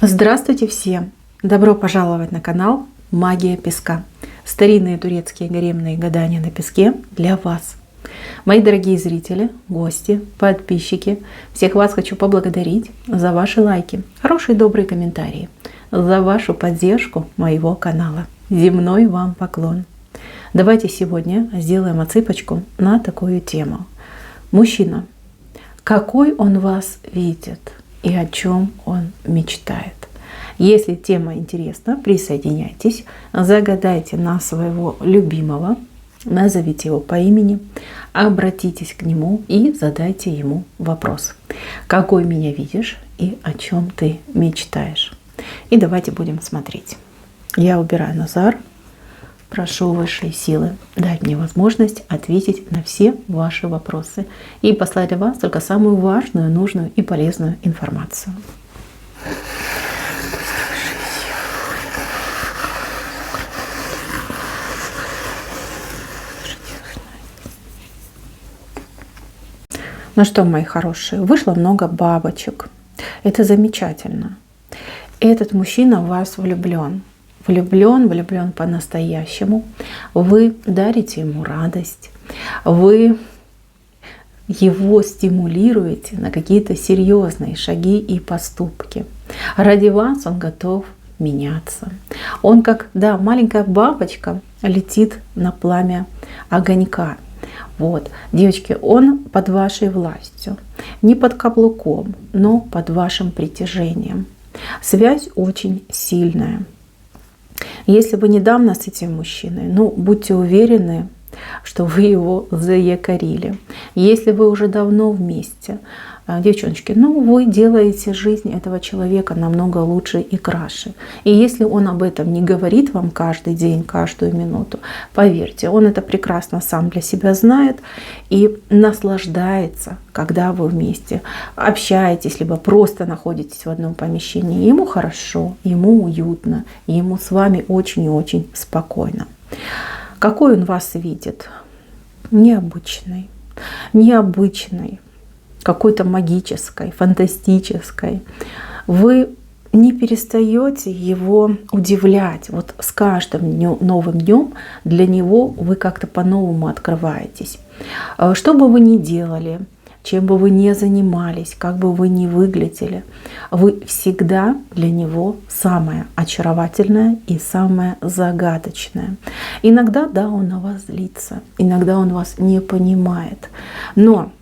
Здравствуйте все! Добро пожаловать на канал Магия Песка. Старинные турецкие гаремные гадания на песке для вас. Мои дорогие зрители, гости, подписчики, всех вас хочу поблагодарить за ваши лайки, хорошие добрые комментарии, за вашу поддержку моего канала. Земной вам поклон. Давайте сегодня сделаем отсыпочку на такую тему. Мужчина, какой он вас видит и о чем он мечтает? Если тема интересна, присоединяйтесь, загадайте на своего любимого, назовите его по имени, обратитесь к нему и задайте ему вопрос. Какой меня видишь и о чем ты мечтаешь? И давайте будем смотреть. Я убираю Назар. Прошу высшие силы дать мне возможность ответить на все ваши вопросы и послать для вас только самую важную, нужную и полезную информацию. Ну что, мои хорошие, вышло много бабочек. Это замечательно. Этот мужчина в вас влюблен. Влюблен по-настоящему. Вы дарите ему радость. Вы его стимулируете на какие-то серьезные шаги и поступки. Ради вас он готов меняться. Он как, маленькая бабочка летит на пламя огонька. Вот, девочки, он под вашей властью, не под каблуком, но под вашим притяжением. Связь очень сильная. Если вы недавно с этим мужчиной, будьте уверены, что вы его заякорили. Если вы уже давно вместе, девчоночки, вы делаете жизнь этого человека намного лучше и краше. И если он об этом не говорит вам каждый день, каждую минуту, поверьте, он это прекрасно сам для себя знает и наслаждается, когда вы вместе общаетесь, либо просто находитесь в одном помещении. Ему хорошо, ему уютно, ему с вами очень и очень спокойно. Какой он вас видит? Необычный, какой-то магической, фантастической. Вы не перестаете его удивлять. Вот с каждым новым днем для него вы как-то по-новому открываетесь. Что бы вы ни делали, чем бы вы ни занимались, как бы вы ни выглядели, вы всегда для него самое очаровательное и самое загадочное. Иногда, он на вас злится, иногда он вас не понимает, но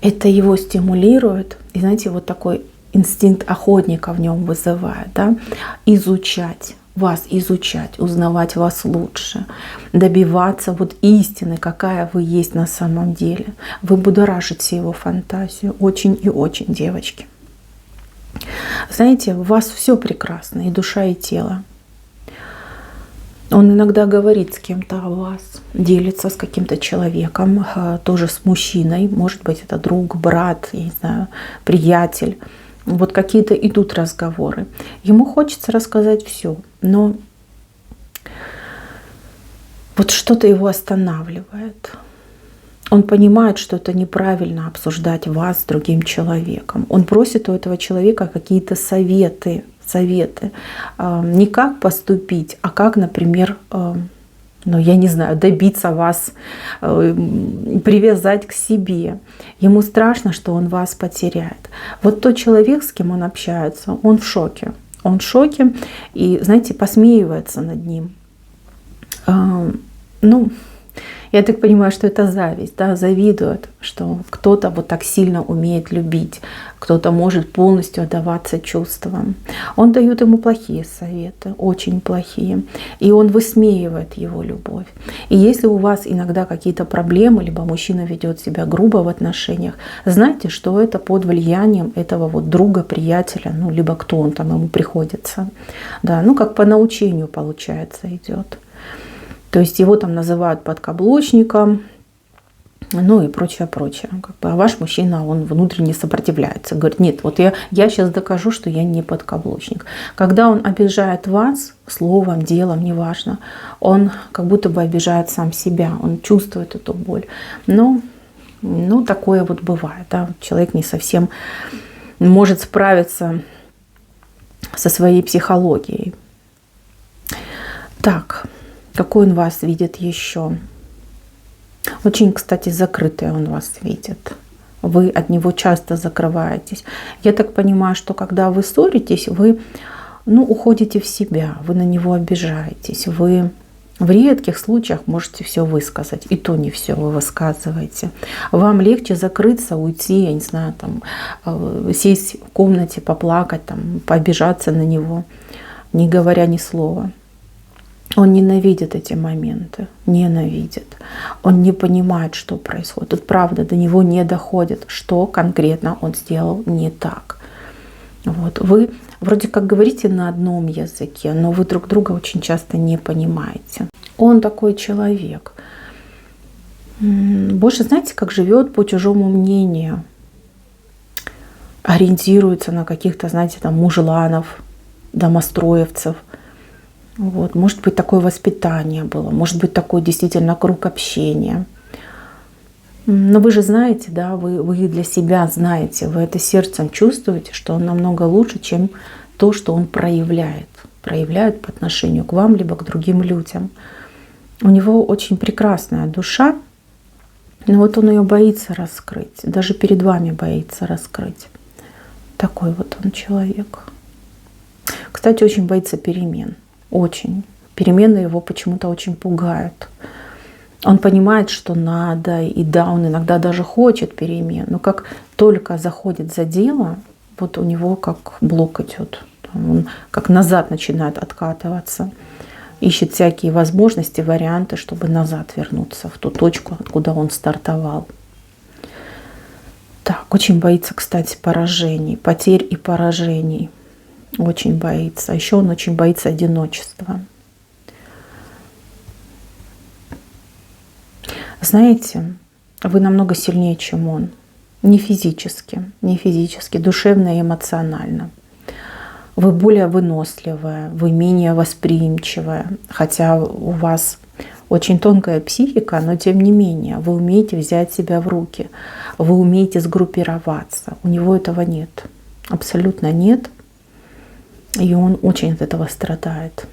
это его стимулирует, и знаете, вот такой инстинкт охотника в нем вызывает, изучать, узнавать вас лучше, добиваться истины, какая вы есть на самом деле. Вы будоражите его фантазию очень и очень, девочки. Знаете, у вас все прекрасно, и душа, и тело. Он иногда говорит с кем-то о вас, делится с каким-то человеком, тоже с мужчиной, может быть, это друг, брат, я не знаю, приятель. Вот какие-то идут разговоры. Ему хочется рассказать все, но вот что-то его останавливает. Он понимает, что это неправильно обсуждать вас с другим человеком. Он просит у этого человека какие-то советы. Не как поступить, а как, например, добиться вас, привязать к себе. Ему страшно, что он вас потеряет. Вот тот человек, с кем он общается, он в шоке. Он в шоке и, знаете, посмеивается над ним. Я так понимаю, что это зависть, завидует, что кто-то вот так сильно умеет любить, кто-то может полностью отдаваться чувствам. Он дает ему плохие советы, очень плохие, и он высмеивает его любовь. И если у вас иногда какие-то проблемы, либо мужчина ведет себя грубо в отношениях, знайте, что это под влиянием этого друга, приятеля, либо кто он там ему приходится. Как по научению, получается, идет. То есть его там называют подкаблучником, и прочее. А ваш мужчина, он внутренне сопротивляется. Говорит, нет, я сейчас докажу, что я не подкаблучник. Когда он обижает вас словом, делом, неважно, он как будто бы обижает сам себя, он чувствует эту боль. Но такое бывает. Человек не совсем может справиться со своей психологией. Так, какой он вас видит еще? Очень, кстати, закрытый он вас видит. Вы от него часто закрываетесь. Я так понимаю, что когда вы ссоритесь, вы уходите в себя, вы на него обижаетесь, вы в редких случаях можете все высказать, и то не все вы высказываете. Вам легче закрыться, уйти, я не знаю, там, сесть в комнате, поплакать, там, пообижаться на него, не говоря ни слова. Он ненавидит эти моменты, ненавидит. Он не понимает, что происходит. Тут правда до него не доходит, что конкретно он сделал не так. Вот. Вы вроде как говорите на одном языке, но вы друг друга очень часто не понимаете. Он такой человек. Больше, знаете, как живет по чужому мнению. Ориентируется на каких-то, знаете, там мужланов, домостроевцев. Вот. Может быть, такое воспитание было, может быть, такой действительно круг общения. Но вы же знаете, да, вы для себя знаете, вы это сердцем чувствуете, что он намного лучше, чем то, что он проявляет по отношению к вам, либо к другим людям. У него очень прекрасная душа, но вот он ее боится раскрыть, даже перед вами боится раскрыть. Такой вот он человек. Кстати, очень боится перемен. Очень. Перемены его почему-то очень пугают. Он понимает, что надо, и да, он иногда даже хочет перемен, но как только заходит за дело, вот у него как блок идет. Он как назад начинает откатываться, ищет всякие возможности, варианты, чтобы назад вернуться в ту точку, откуда он стартовал. Так, очень боится, кстати, поражений, потерь и поражений. Очень боится. Еще он очень боится одиночества. Знаете, вы намного сильнее, чем он. Не физически, душевно и эмоционально. Вы более выносливая, вы менее восприимчивая. Хотя у вас очень тонкая психика, но тем не менее вы умеете взять себя в руки. Вы умеете сгруппироваться. У него этого нет. Абсолютно нет. И он очень от этого страдает.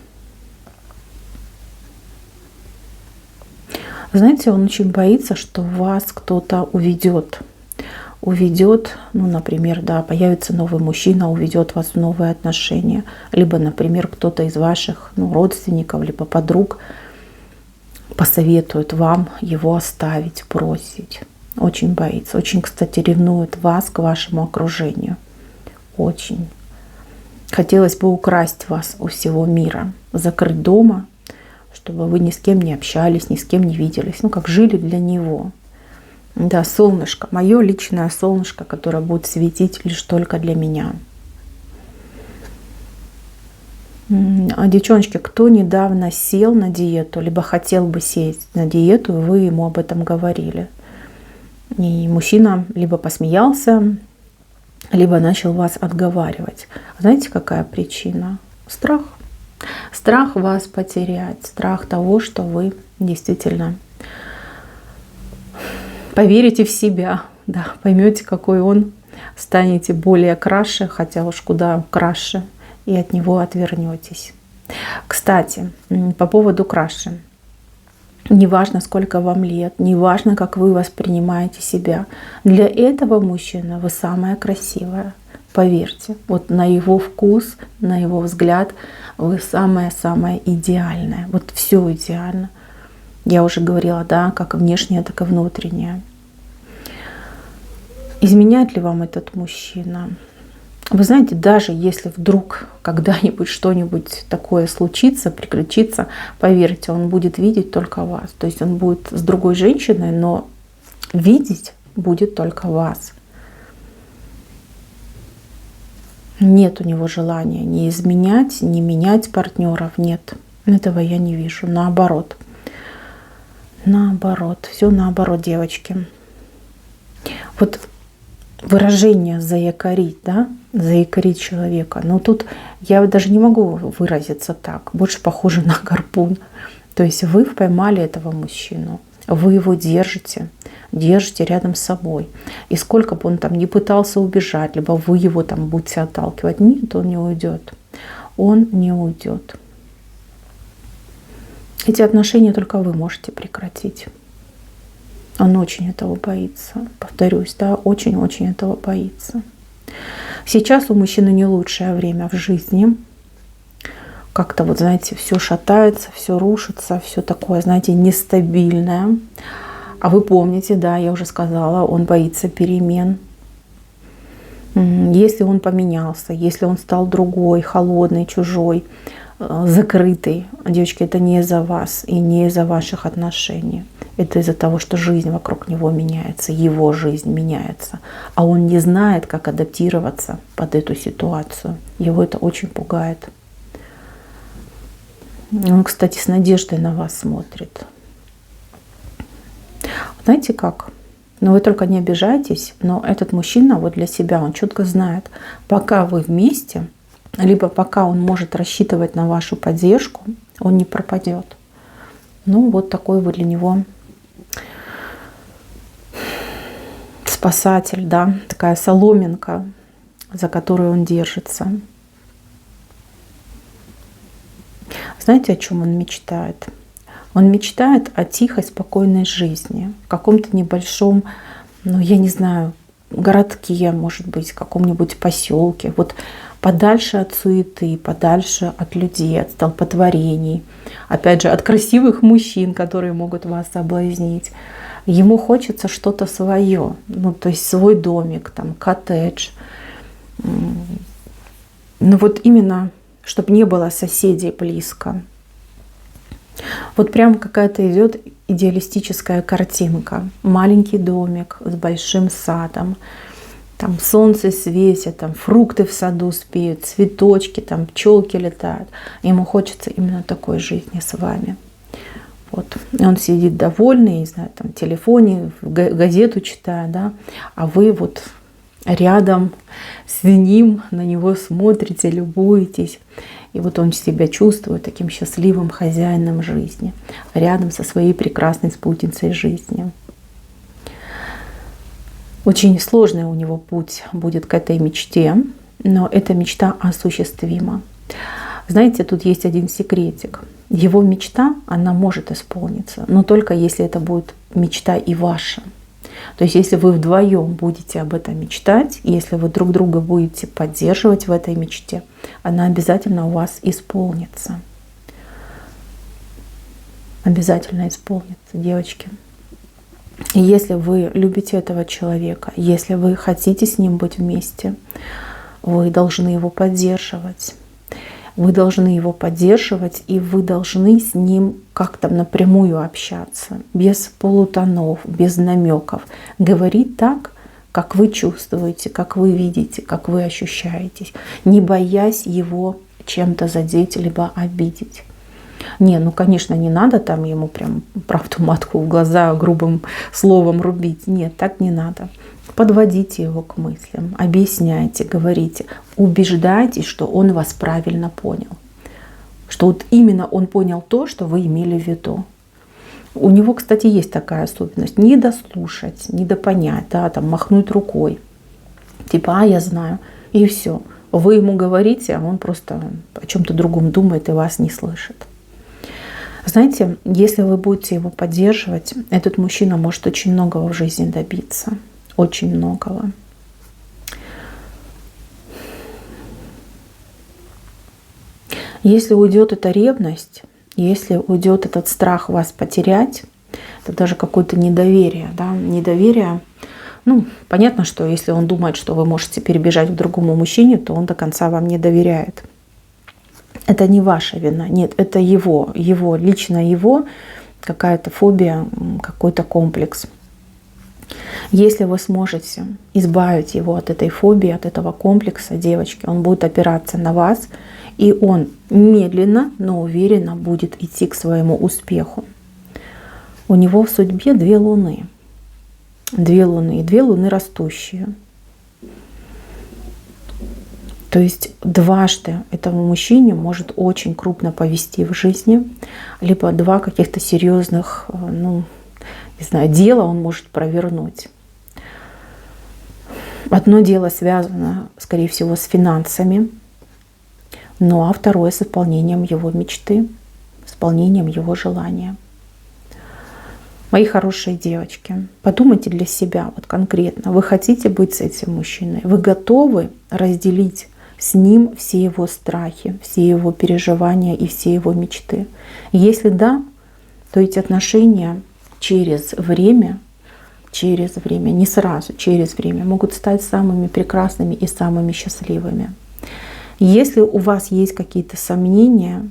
Знаете, он очень боится, что вас кто-то уведет. Уведет, например, да, появится новый мужчина, уведет вас в новые отношения. Либо, например, кто-то из ваших родственников, либо подруг посоветует вам его оставить, бросить. Очень боится. Очень, кстати, ревнует вас к вашему окружению. Очень. Хотелось бы украсть вас у всего мира, закрыть дома, чтобы вы ни с кем не общались, ни с кем не виделись. Как жили для него. Да, солнышко, мое личное солнышко, которое будет светить лишь только для меня. А девчоночки, кто недавно сел на диету, либо хотел бы сесть на диету, вы ему об этом говорили. И мужчина либо посмеялся, либо начал вас отговаривать. Знаете, какая причина? Страх. Страх вас потерять, страх того, что вы действительно поверите в себя, да, поймете, какой он, станете более краше, хотя уж куда краше, и от него отвернетесь. Кстати, по поводу краше. Неважно, сколько вам лет, неважно, как вы воспринимаете себя. Для этого мужчины вы самая красивая. Поверьте, вот на его вкус, на его взгляд, вы самая-самая идеальная. Вот все идеально. Я уже говорила, да, как внешнее, так и внутреннее. Изменяет ли вам этот мужчина? Вы знаете, даже если вдруг когда-нибудь что-нибудь такое случится, приключится, поверьте, он будет видеть только вас. То есть он будет с другой женщиной, но видеть будет только вас. Нет у него желания ни изменять, ни менять партнеров. Нет, этого я не вижу. Наоборот. Наоборот. Все наоборот, девочки. Вот выражение заякорить, да? Заякорить человека. Но тут я даже не могу выразиться так. Больше похоже на гарпун. То есть вы поймали этого мужчину. Вы его держите рядом с собой. И сколько бы он там ни пытался убежать, либо вы его там будете отталкивать, нет, он не уйдет. он не уйдет. Эти отношения только вы можете прекратить. Он очень этого боится. Повторюсь, да, очень-очень этого боится. Сейчас у мужчины не лучшее время в жизни. Как-то вот, знаете, все шатается, все рушится, все такое, знаете, нестабильное. А вы помните, да, я уже сказала, он боится перемен. Если он поменялся, если он стал другой, холодный, чужой, закрытый, девочки, это не из-за вас и не из-за ваших отношений. Это из-за того, что жизнь вокруг него меняется, его жизнь меняется. А он не знает, как адаптироваться под эту ситуацию. Его это очень пугает. Он, кстати, с надеждой на вас смотрит. Знаете как? Но вы только не обижайтесь, но этот мужчина вот для себя, он четко знает, пока вы вместе, либо пока он может рассчитывать на вашу поддержку, он не пропадет. Ну, вот такой вы для него спасатель, да, такая соломинка, за которую он держится. Знаете, о чем он мечтает? Он мечтает о тихой, спокойной жизни, в каком-то небольшом, ну, я не знаю, городке, может быть, каком-нибудь поселке. Вот подальше от суеты, подальше от людей, от столпотворений. Опять же, от красивых мужчин, которые могут вас соблазнить. Ему хочется что-то свое, ну, то есть свой домик, там, коттедж. Ну, вот именно, чтобы не было соседей близко. Вот прям какая-то идет идеалистическая картинка. Маленький домик с большим садом. Там солнце светит, там фрукты в саду спеют, цветочки, там пчелки летают. Ему хочется именно такой жизни с вами. Вот. И он сидит довольный, не знаю, там в телефоне, газету читает, да, а вы вот рядом с ним, на него смотрите, любуетесь. И вот он себя чувствует таким счастливым хозяином жизни, рядом со своей прекрасной спутницей жизни. Очень сложный у него путь будет к этой мечте, но эта мечта осуществима. Знаете, тут есть один секретик. Его мечта, она может исполниться, но только если это будет мечта и ваша. То есть если вы вдвоем будете об этом мечтать, если вы друг друга будете поддерживать в этой мечте, она обязательно у вас исполнится. Обязательно исполнится, девочки. И если вы любите этого человека, если вы хотите с ним быть вместе, вы должны его поддерживать. Вы должны его поддерживать, и вы должны с ним как-то напрямую общаться, без полутонов, без намеков. Говорить так, как вы чувствуете, как вы видите, как вы ощущаетесь, не боясь его чем-то задеть либо обидеть. Не, ну, конечно, не надо там ему прям правду матку в глаза грубым словом рубить. Нет, так не надо. Подводите его к мыслям, объясняйте, говорите, убеждайтесь, что он вас правильно понял. Что вот именно он понял то, что вы имели в виду. У него, кстати, есть такая особенность. Не дослушать, не допонять, да, там, махнуть рукой. Типа, я знаю, и все. Вы ему говорите, а он просто о чем-то другом думает и вас не слышит. Знаете, если вы будете его поддерживать, этот мужчина может очень многого в жизни добиться. Очень многого. Если уйдет эта ревность, если уйдет этот страх вас потерять, это даже какое-то недоверие. Да? Недоверие. Ну, понятно, что если он думает, что вы можете перебежать к другому мужчине, то он до конца вам не доверяет. Это не ваша вина. Нет, это лично его какая-то фобия, какой-то комплекс. Если вы сможете избавить его от этой фобии, от этого комплекса, девочки, он будет опираться на вас, и он медленно, но уверенно будет идти к своему успеху. У него в судьбе 2 луны. 2 луны, и 2 луны растущие. То есть дважды этому мужчине может очень крупно повести в жизни, либо 2 каких-то серьезных, не знаю, дела он может провернуть. Одно дело связано, скорее всего, с финансами. Ну а второе с исполнением его мечты, с исполнением его желания. Мои хорошие девочки, подумайте для себя вот конкретно, вы хотите быть с этим мужчиной? Вы готовы разделить с ним все его страхи, все его переживания и все его мечты? Если да, то эти отношения через время, не сразу, через время могут стать самыми прекрасными и самыми счастливыми. Если у вас есть какие-то сомнения,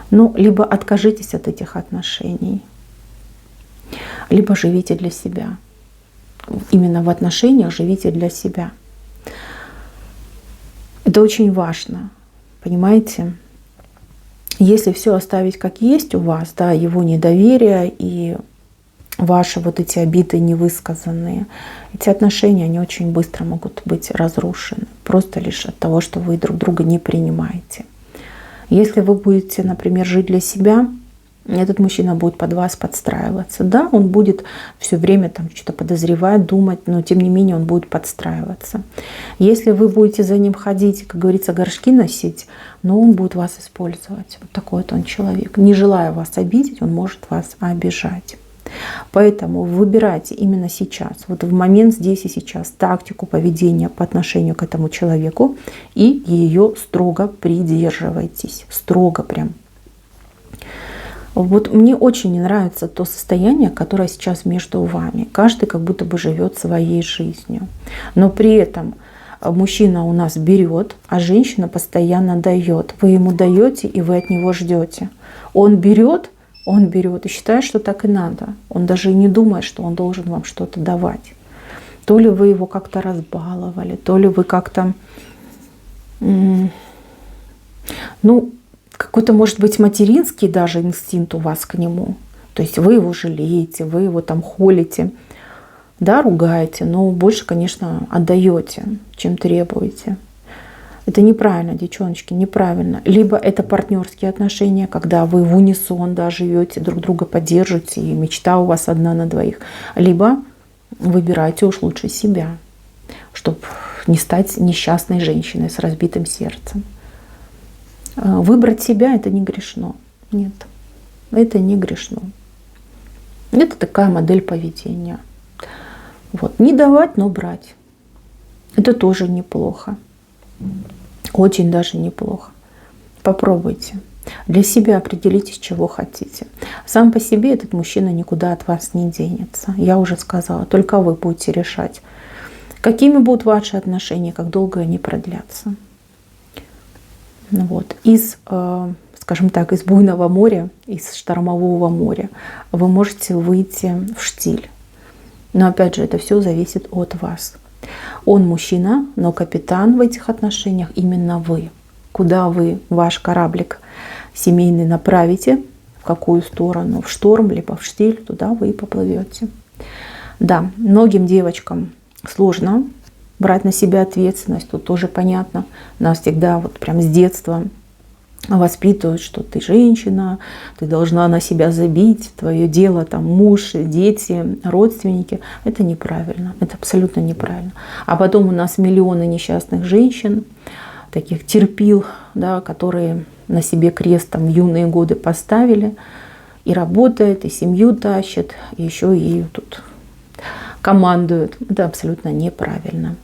ну, либо откажитесь от этих отношений, либо живите для себя. Именно в отношениях живите для себя. Это очень важно, понимаете? Если все оставить как есть у вас, да, его недоверие и ваши вот эти обиды невысказанные, эти отношения, они очень быстро могут быть разрушены. Просто лишь от того, что вы друг друга не принимаете. Если вы будете, например, жить для себя, этот мужчина будет под вас подстраиваться. Да, он будет все время там что-то подозревать, думать, но тем не менее он будет подстраиваться. Если вы будете за ним ходить, как говорится, горшки носить, но он будет вас использовать. Вот такой вот он человек. Не желая вас обидеть, он может вас обижать. Поэтому выбирайте именно сейчас, вот в момент здесь и сейчас, тактику поведения по отношению к этому человеку и ее строго придерживайтесь. Строго прям. Вот мне очень не нравится то состояние, которое сейчас между вами. Каждый как будто бы живет своей жизнью. Но при этом мужчина у нас берет, а женщина постоянно дает. Вы ему даете, и вы от него ждете. Он берет и считает, что так и надо. Он даже и не думает, что он должен вам что-то давать. То ли вы его как-то разбаловали, то ли вы как-то... какой-то, может быть, материнский даже инстинкт у вас к нему. То есть вы его жалеете, вы его там холите, да, ругаете, но больше, конечно, отдаете, чем требуете. Это неправильно, девчоночки, неправильно. Либо это партнерские отношения, когда вы в унисон, да, живете, друг друга поддерживаете, и мечта у вас одна на двоих. Либо выбирайте уж лучше себя, чтобы не стать несчастной женщиной с разбитым сердцем. Выбрать себя — это не грешно. Нет, это не грешно. Это такая модель поведения. Вот. Не давать, но брать. Это тоже неплохо. Очень даже неплохо. Попробуйте. Для себя определитесь, чего хотите. Сам по себе этот мужчина никуда от вас не денется. Я уже сказала, только вы будете решать, какими будут ваши отношения, как долго они продлятся. Вот. Скажем так, из буйного моря, из штормового моря вы можете выйти в штиль. Но опять же, это все зависит от вас. Он мужчина, но капитан в этих отношениях именно вы. Куда вы ваш кораблик семейный направите, в какую сторону, в шторм, либо в штиль, туда вы и поплывете. Да, многим девочкам сложно брать на себя ответственность, тут тоже понятно. Нас всегда вот прям с детства воспитывают, что ты женщина, ты должна на себя забить, твое дело там муж, дети, родственники. Это неправильно, это абсолютно неправильно. А потом у нас миллионы несчастных женщин, таких терпил, да, которые на себе крест там в юные годы поставили, и работает, и семью тащит, и еще и тут командуют. Это абсолютно неправильно.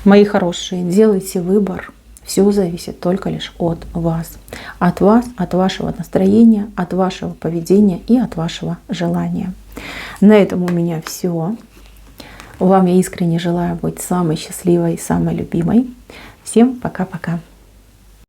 Мои хорошие, делайте выбор. Все зависит только лишь от вас. От вас, от вашего настроения, от вашего поведения и от вашего желания. На этом у меня все. Вам я искренне желаю быть самой счастливой и самой любимой. Всем пока-пока.